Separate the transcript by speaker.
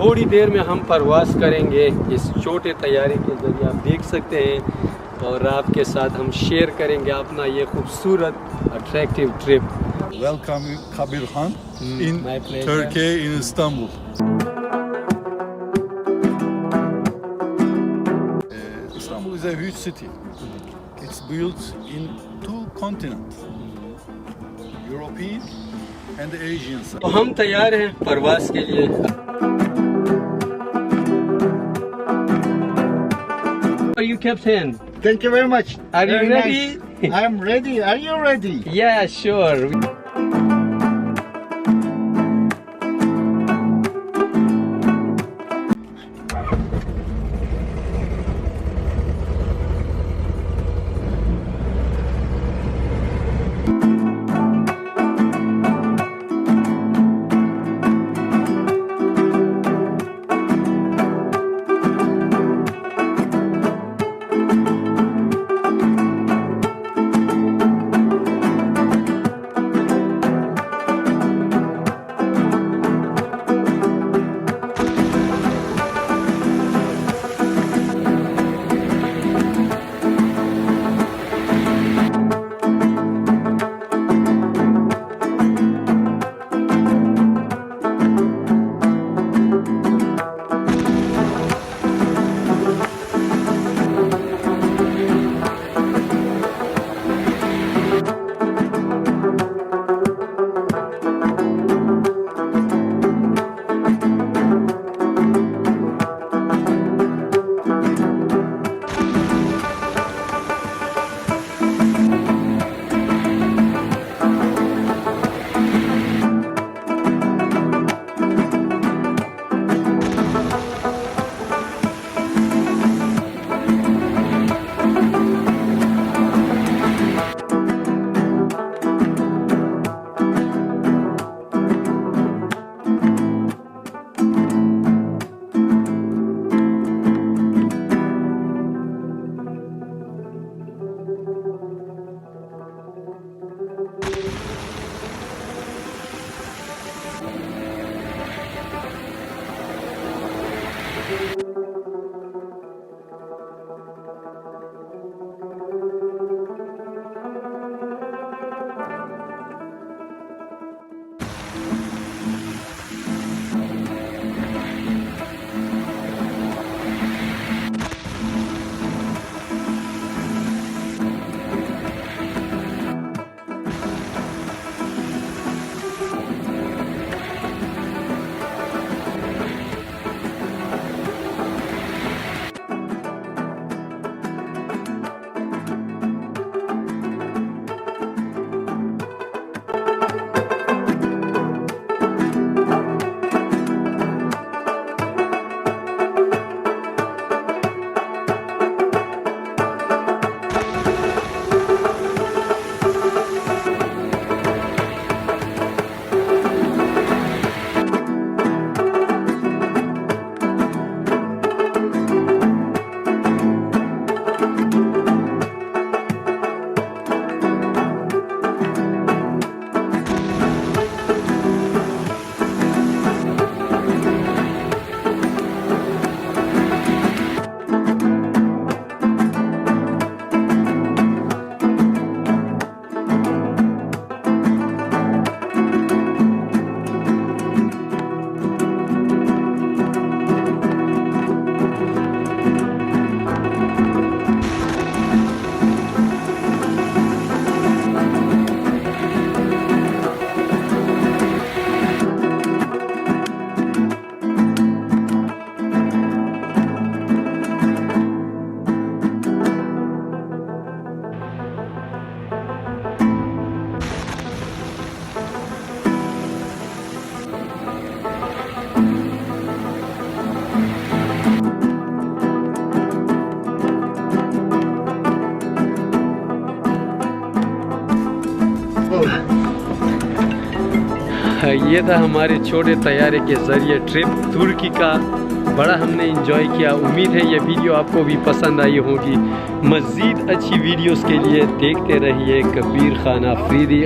Speaker 1: थोड़ी देर में हम परवास करेंगे इस छोटे तैयारे के ज़रिए, आप देख सकते हैं, और आपके साथ हम शेयर करेंगे अपना ये खूबसूरत attractive trip.
Speaker 2: Welcome Kabir Han in Turkey, in Istanbul. Istanbul is a huge city. It's built in two continents, European and Asian side.
Speaker 1: तो हम तैयार हैं परवास के लिए। You Captain.
Speaker 3: Thank you very much.
Speaker 1: Are you
Speaker 3: Very
Speaker 1: ready?
Speaker 3: nice. I am ready. Are you ready?
Speaker 1: Yeah, sure. ये था हमारे छोटे तैयारे के ज़रिए ट्रिप तुर्की का। बड़ा हमने एंजॉय किया। उम्मीद है ये वीडियो आपको भी पसंद आई होगी। मज़ीद अच्छी वीडियोस के लिए देखते रहिए कबीर खान अफरीदी।